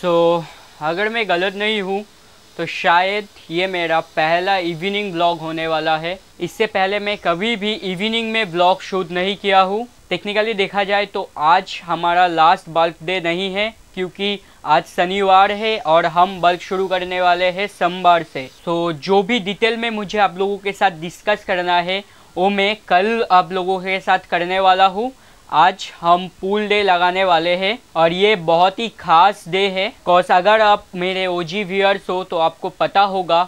अगर मैं गलत नहीं हूँ तो शायद ये मेरा पहला इवनिंग व्लॉग होने वाला है। इससे पहले मैं कभी भी इवनिंग में व्लॉग शूट नहीं किया हूँ। टेक्निकली देखा जाए तो आज हमारा लास्ट बल्क डे नहीं है, क्योंकि आज शनिवार है और हम बल्क शुरू करने वाले हैं सोमवार से। जो भी डिटेल में मुझे आप लोगों के साथ डिस्कस करना है वो मैं कल आप लोगों के साथ करने वाला हूँ। आज हम पूल डे लगाने वाले हैं और ये बहुत ही खास डे है। बिकॉज अगर आप मेरे ओजी व्यूअर्स हो तो आपको पता होगा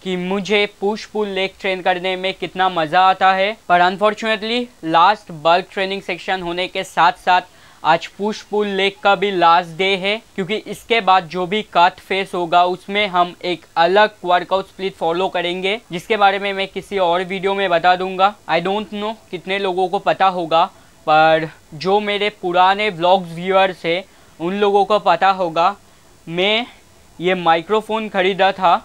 कि मुझे पुश पुल लेग ट्रेन करने में कितना मज़ा आता है। पर unfortunately last bulk training section होने के साथ साथ आज पुश पुल लेग का भी लास्ट डे है, क्योंकि इसके बाद जो भी कट फेस होगा उसमें हम एक अलग वर्कआउट स्प्लिट फॉलो करेंगे, जिसके बारे में मैं किसी और वीडियो में बता दूंगा। आई डोंट नो कितने लोगों को पता होगा, पर जो मेरे पुराने व्लॉग्स व्यूअर्स हैं उन लोगों को पता होगा। मैं ये माइक्रोफोन ख़रीदा था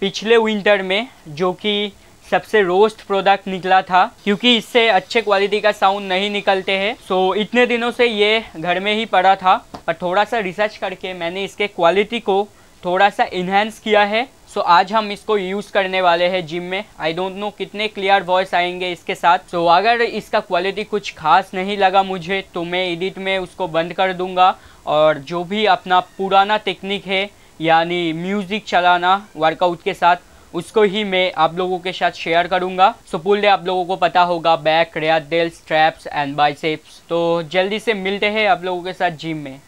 पिछले विंटर में, जो कि सबसे रोस्ट प्रोडक्ट निकला था, क्योंकि इससे अच्छे क्वालिटी का साउंड नहीं निकलते हैं। इतने दिनों से ये घर में ही पड़ा था, पर थोड़ा सा रिसर्च करके मैंने इसके क्वालिटी को थोड़ा सा इन्हेंस किया है। आज हम इसको यूज़ करने वाले हैं जिम में। आई डोंट नो कितने क्लियर वॉइस आएंगे इसके साथ। अगर इसका क्वालिटी कुछ खास नहीं लगा मुझे तो मैं एडिट में उसको बंद कर दूंगा, और जो भी अपना पुराना टेक्निक है यानी म्यूज़िक चलाना वर्कआउट के साथ, उसको ही मैं आप लोगों के साथ शेयर करूंगा। पुल डे आप लोगों को पता होगा, back, rear delts, traps and biceps. तो जल्दी से मिलते हैं आप लोगों के साथ जिम में।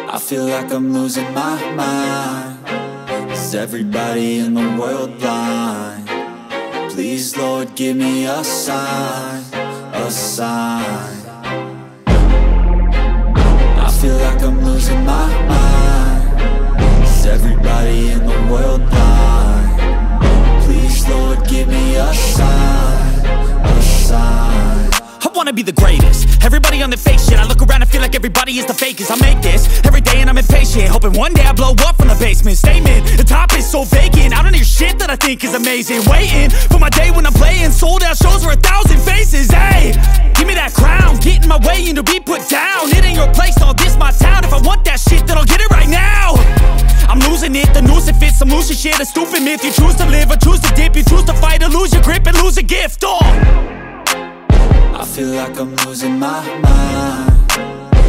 I feel like I'm losing my mind. Is everybody in the world blind? Please, Lord, give me a sign, a sign. I feel like I'm losing my mind. Is everybody in the world blind? Please, Lord, give me a sign, a sign. I wanna be the greatest. Everybody on their fake shit. I look around and feel like everybody is the fakest. I make this every day and I'm impatient, hoping one day I blow up from the basement. Statement, the top is so vacant. I don't hear shit that I think is amazing. Waiting for my day when I'm playing sold out shows for 1,000 faces. Hey, give me that crown, get in my way and to be put down. It ain't your place, all this my town. If I want that shit, then I'll get it right now. I'm losing it, the noose it fits. I'm losing shit, a stupid myth. You choose to live or choose to dip. You choose to fight or lose your grip and lose a gift. I feel like I'm losing my mind.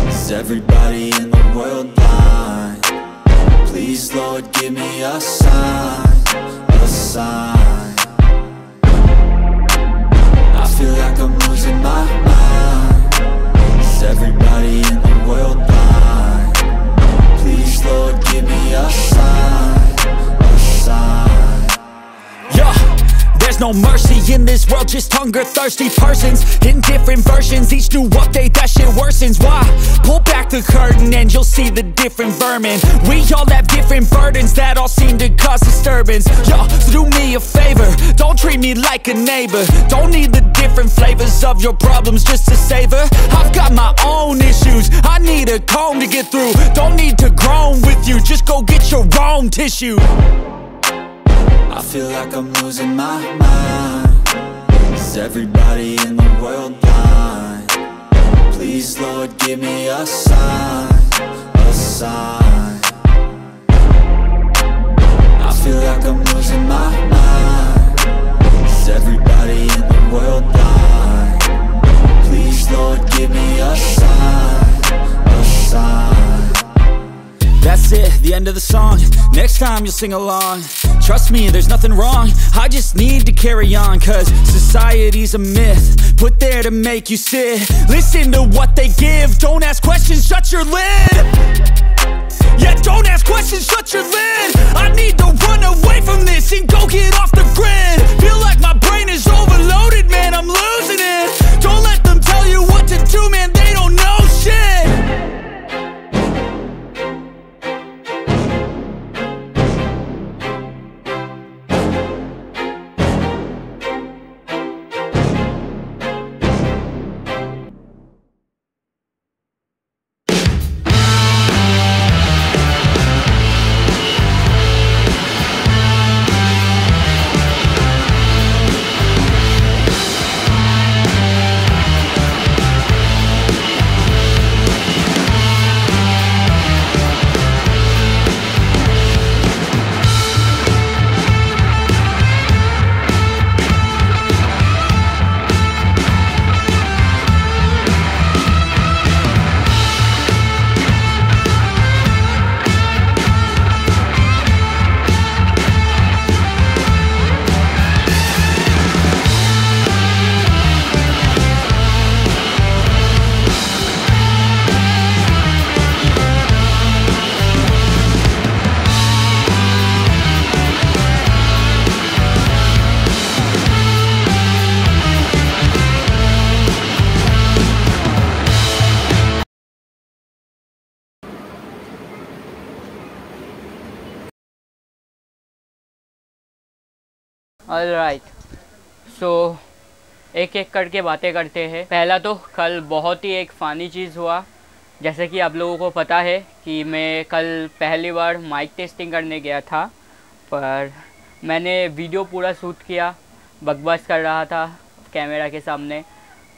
Is everybody in the world blind? Please, Lord, give me a sign, a sign. I feel like I'm losing my mind. Is everybody in the world blind? Please, Lord, give me a sign, a sign. Yeah. There's no mercy in this world, just hunger-thirsty persons in different versions. Each new update, that shit worsens. Why? Pull back the curtain and you'll see the different vermin. We all have different burdens that all seem to cause disturbance. Yo, so do me a favor, don't treat me like a neighbor. Don't need the different flavors of your problems just to savor. I've got my own issues, I need a comb to get through. Don't need to groan with you, just go get your own tissue. I feel like I'm losing my mind. Is everybody in the world blind? Please, Lord, give me a sign, a sign. I feel like I'm losing my mind. Is everybody in the world blind? Please, Lord, give me a sign, a sign. That's it, the end of the song. Next time you'll sing along. Trust me, there's nothing wrong. I just need to carry on, cause society's a myth put there to make you sit. Listen to what they give. Don't ask questions, shut your lid. Yeah, don't ask questions, shut your lid. I need to run away from this and go get off the grid. Feel like my brain is overloaded, man, I'm losing it. Don't let them tell you what to do, man, they don't know shit. Alright, so एक एक करके बातें करते हैं। पहला तो कल बहुत ही एक फ़नी चीज़ हुआ। जैसे कि आप लोगों को पता है कि मैं कल पहली बार माइक टेस्टिंग करने गया था, पर मैंने वीडियो पूरा शूट किया, बकवास कर रहा था कैमरा के सामने।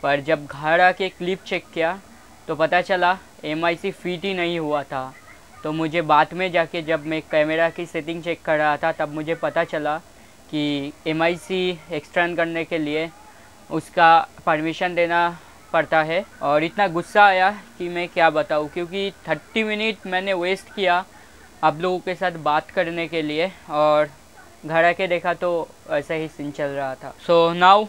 पर जब घर आके क्लिप चेक किया तो पता चला MIC फिट ही नहीं हुआ था। तो मुझे बाद में जाके जब मैं कैमरा की सेटिंग चेक कर रहा था तब मुझे पता चला कि MIC एक्सटर्न करने के लिए उसका परमिशन देना पड़ता है। और इतना गुस्सा आया कि मैं क्या बताऊँ, क्योंकि 30 मिनट मैंने वेस्ट किया आप लोगों के साथ बात करने के लिए, और घर आके देखा तो ऐसा ही सीन चल रहा था। सो नाउ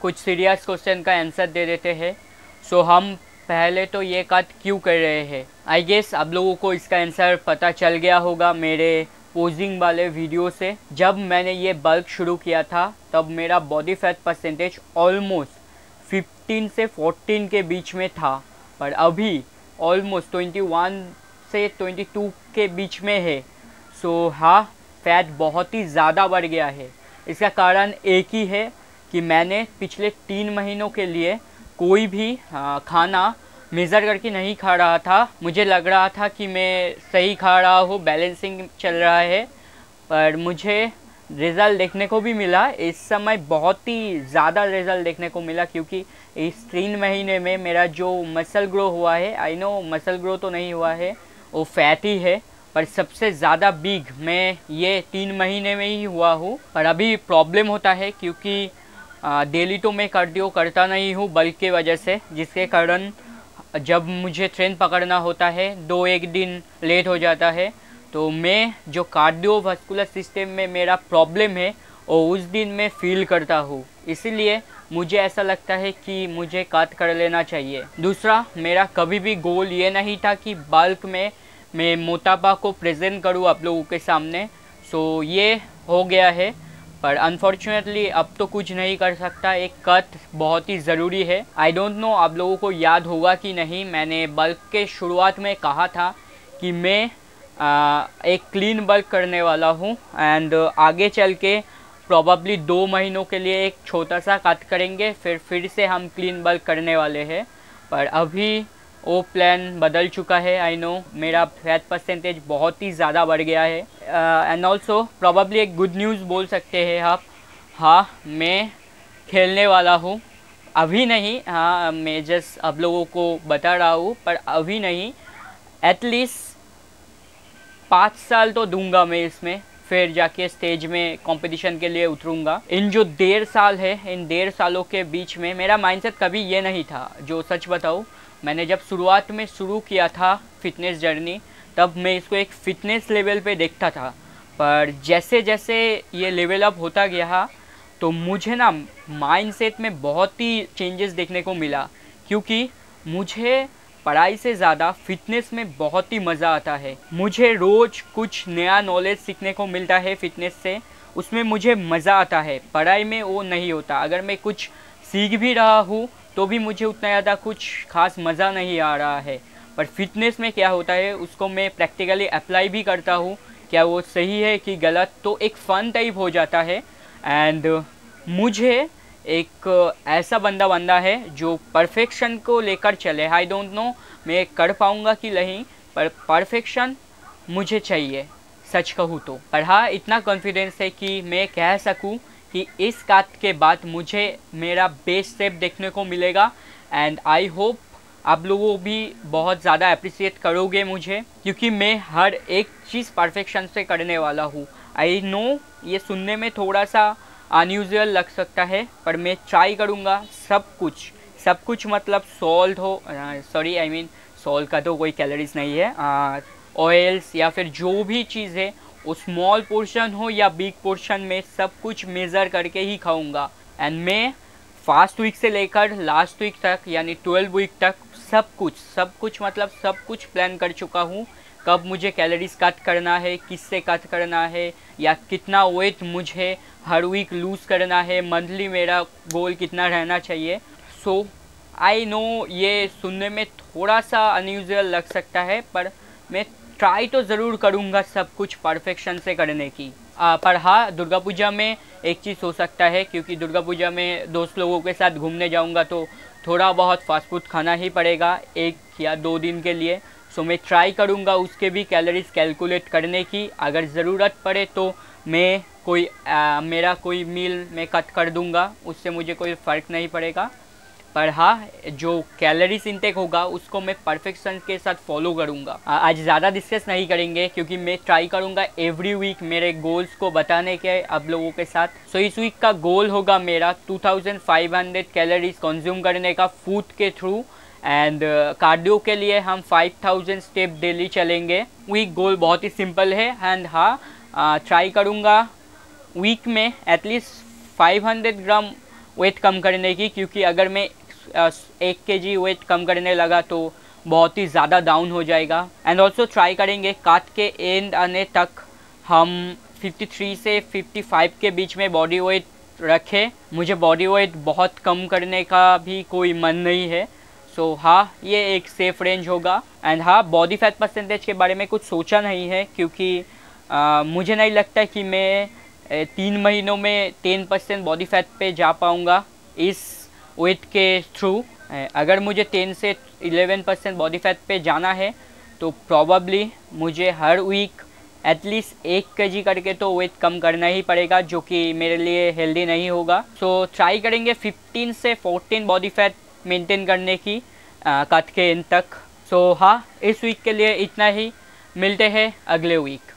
कुछ सीरियस क्वेश्चन का आंसर दे देते हैं। सो हम पहले तो ये कट क्यों कर रहे हैं, आई गेस आप लोगों को इसका आंसर पता चल गया होगा मेरे पोजिंग वाले वीडियो से। जब मैंने ये बल्क शुरू किया था तब मेरा बॉडी फैट परसेंटेज ऑलमोस्ट 15 से 14 के बीच में था, पर अभी ऑलमोस्ट 21 से 22 के बीच में है। सो हाँ, फैट बहुत ही ज़्यादा बढ़ गया है। इसका कारण एक ही है कि मैंने पिछले 3 महीनों के लिए कोई भी खाना मेज़र करके नहीं खा रहा था। मुझे लग रहा था कि मैं सही खा रहा हूँ, बैलेंसिंग चल रहा है, पर मुझे रिज़ल्ट देखने को भी मिला। इस समय बहुत ही ज़्यादा रिज़ल्ट देखने को मिला, क्योंकि इस 3 महीने में मेरा जो मसल ग्रो हुआ है, आई नो मसल ग्रो तो नहीं हुआ है, वो फैट ही है, पर सबसे ज़्यादा बिग मैं ये 3 महीने में ही हुआ हूँ। पर अभी प्रॉब्लम होता है क्योंकि डेली तो मैं कार्डियो करता नहीं हूँ बल्क की वजह से, जिसके कारण जब मुझे ट्रेन पकड़ना होता है 2-1 दिन लेट हो जाता है। तो मैं जो कार्डियोवास्कुलर सिस्टम में मेरा प्रॉब्लम है वो उस दिन मैं फील करता हूँ, इसीलिए मुझे ऐसा लगता है कि मुझे कट कर लेना चाहिए। दूसरा, मेरा कभी भी गोल ये नहीं था कि बल्क में मैं मोटापा को प्रेजेंट करूँ आप लोगों के सामने। सो ये हो गया है, पर अनफॉर्चुनेटली अब तो कुछ नहीं कर सकता। एक कट बहुत ही ज़रूरी है। आई डोंट नो आप लोगों को याद होगा कि नहीं, मैंने बल्क के शुरुआत में कहा था कि मैं एक क्लीन बल्क करने वाला हूँ, एंड आगे चल के प्रॉबली 2 महीनों के लिए एक छोटा सा कट करेंगे, फिर से हम क्लीन बल्क करने वाले हैं। पर अभी वो प्लान बदल चुका है। आई नो मेरा फैट परसेंटेज बहुत ही ज़्यादा बढ़ गया है, एंड ऑल्सो प्रॉबली एक गुड न्यूज़ बोल सकते हैं आप। हाँ, मैं खेलने वाला हूँ, अभी नहीं। हाँ, मैं जस्ट आप लोगों को बता रहा हूँ, पर अभी नहीं, एटलीस्ट 5 साल तो दूंगा मैं इसमें, फिर जाके स्टेज में कंपटीशन के लिए उतरूँगा। इन जो 1.5 साल है, इन 1.5 सालों के बीच में मेरा माइंडसेट कभी ये नहीं था। जो सच बताऊँ, मैंने जब शुरुआत में शुरू किया था फिटनेस जर्नी, तब मैं इसको एक फ़िटनेस लेवल पे देखता था, पर जैसे जैसे ये लेवल अप होता गया तो मुझे ना माइंडसेट में बहुत ही चेंजेस देखने को मिला, क्योंकि मुझे पढ़ाई से ज़्यादा फिटनेस में बहुत ही मज़ा आता है। मुझे रोज़ कुछ नया नॉलेज सीखने को मिलता है फिटनेस से, उसमें मुझे मज़ा आता है। पढ़ाई में वो नहीं होता। अगर मैं कुछ सीख भी रहा हूँ तो भी मुझे उतना ज़्यादा कुछ खास मज़ा नहीं आ रहा है। पर फिटनेस में क्या होता है, उसको मैं प्रैक्टिकली अप्लाई भी करता हूँ, क्या वो सही है कि गलत, तो एक फ़न टाइप हो जाता है। एंड मुझे एक ऐसा बंदा बनना है जो परफेक्शन को लेकर चले। आई डोंट नो मैं कर पाऊँगा कि नहीं, पर परफेक्शन मुझे चाहिए सच कहूँ तो। पर हाँ, इतना कॉन्फिडेंस है कि मैं कह सकूँ कि इस कट के बाद मुझे मेरा बेस्ट स्टेप देखने को मिलेगा, एंड आई होप आप लोगों भी बहुत ज़्यादा अप्रिशिएट करोगे मुझे, क्योंकि मैं हर एक चीज़ परफेक्शन से करने वाला हूँ। आई नो ये सुनने में थोड़ा सा अनयूजुअल लग सकता है, पर मैं ट्राई करूँगा सब कुछ मतलब सॉल्ट हो, सॉरी आई मीन सॉल्ट का तो कोई कैलोरीज नहीं है, ऑयल्स या फिर जो भी चीज़ है वो स्मॉल पोर्शन हो या बिग पोर्शन में सब कुछ मेज़र करके ही खाऊंगा। एंड मैं फर्स्ट वीक से लेकर लास्ट वीक तक यानी 12 वीक तक सब कुछ मतलब सब कुछ प्लान कर चुका हूँ। कब मुझे कैलोरीज कट करना है, किससे कट करना है, या कितना वेट मुझे हर वीक लूज़ करना है, मंथली मेरा गोल कितना रहना चाहिए। सो आई नो ये सुनने में थोड़ा सा अनयूजुअल लग सकता है, पर मैं ट्राई तो ज़रूर करूँगा सब कुछ परफेक्शन से करने की। पर हाँ, दुर्गा पूजा में एक चीज़ हो सकता है, क्योंकि दुर्गा पूजा में दोस्त लोगों के साथ घूमने जाऊंगा तो थोड़ा बहुत फास्ट फूड खाना ही पड़ेगा 1 या 2 दिन के लिए। सो मैं ट्राई करूंगा उसके भी कैलोरीज कैलकुलेट करने की। अगर ज़रूरत पड़े तो मैं मेरा कोई मील मैं कट कर दूंगा, उससे मुझे कोई फ़र्क नहीं पड़ेगा। पर हाँ, जो कैलोरीज इंटेक होगा उसको मैं परफेक्शन के साथ फॉलो करूँगा। आज ज़्यादा डिस्कस नहीं करेंगे, क्योंकि मैं ट्राई करूँगा एवरी वीक मेरे गोल्स को बताने के आप लोगों के साथ। सो इस वीक का गोल होगा मेरा 2500 कैलोरीज कंज्यूम करने का फूड के थ्रू, एंड कार्डियो के लिए हम 5000 स्टेप डेली चलेंगे। वीक गोल बहुत ही सिंपल है। एंड हाँ, ट्राई करूँगा वीक में एटलीस्ट 500 ग्राम वेट कम करने की, क्योंकि अगर मैं 1 kg वेट कम करने लगा तो बहुत ही ज़्यादा डाउन हो जाएगा। एंड ऑल्सो ट्राई करेंगे काट के एंड आने तक हम 53 से 55 के बीच में बॉडी वेट रखें। मुझे बॉडी वेट बहुत कम करने का भी कोई मन नहीं है। सो हाँ, ये एक सेफ रेंज होगा। एंड हाँ, बॉडी फैट परसेंटेज के बारे में कुछ सोचा नहीं है, क्योंकि मुझे नहीं लगता कि मैं 3 महीनों में 10% बॉडी फैट पे जा पाऊँगा इस वेट के थ्रू। अगर मुझे 10 से 11% बॉडी फैट पे जाना है तो प्रॉबली मुझे हर वीक एटलीस्ट 1 kg करके तो वेट कम करना ही पड़ेगा, जो कि मेरे लिए हेल्दी नहीं होगा। सो ट्राई करेंगे 15 से 14 बॉडी फैट मेंटेन करने की कट के एंड तक। सो हाँ, इस वीक के लिए इतना ही। मिलते हैं अगले वीक।